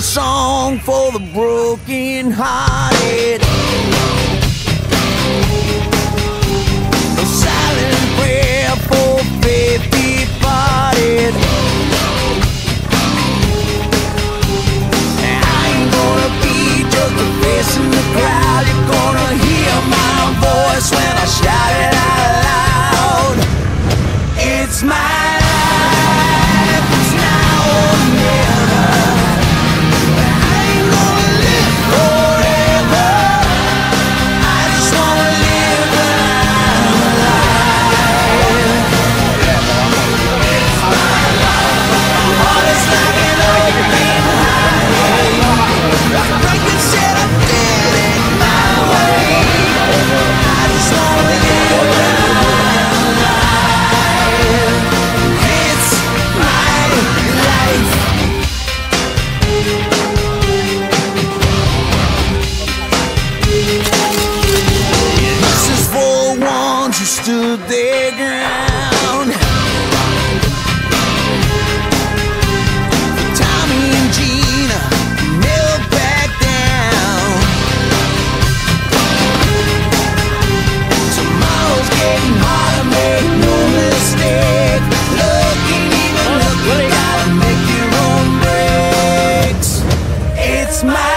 song for the broken hearted. A silent prayer for faith departed. I ain't gonna be just a face in the crowd. You're gonna hear my voice when I shout it out loud. It's my life, it's now or never. I ain't gonna live forever. I just wanna live when I'm alive. It's my life, my heart is like an open highway. Like you said, I did it my way. I just wanna live when I'm alive. It's my life. This is for ones who stood their ground. Tommy and Gina never back down. Tomorrow's getting harder, make no mistake. Looking, even looking, gotta make your own breaks. It's my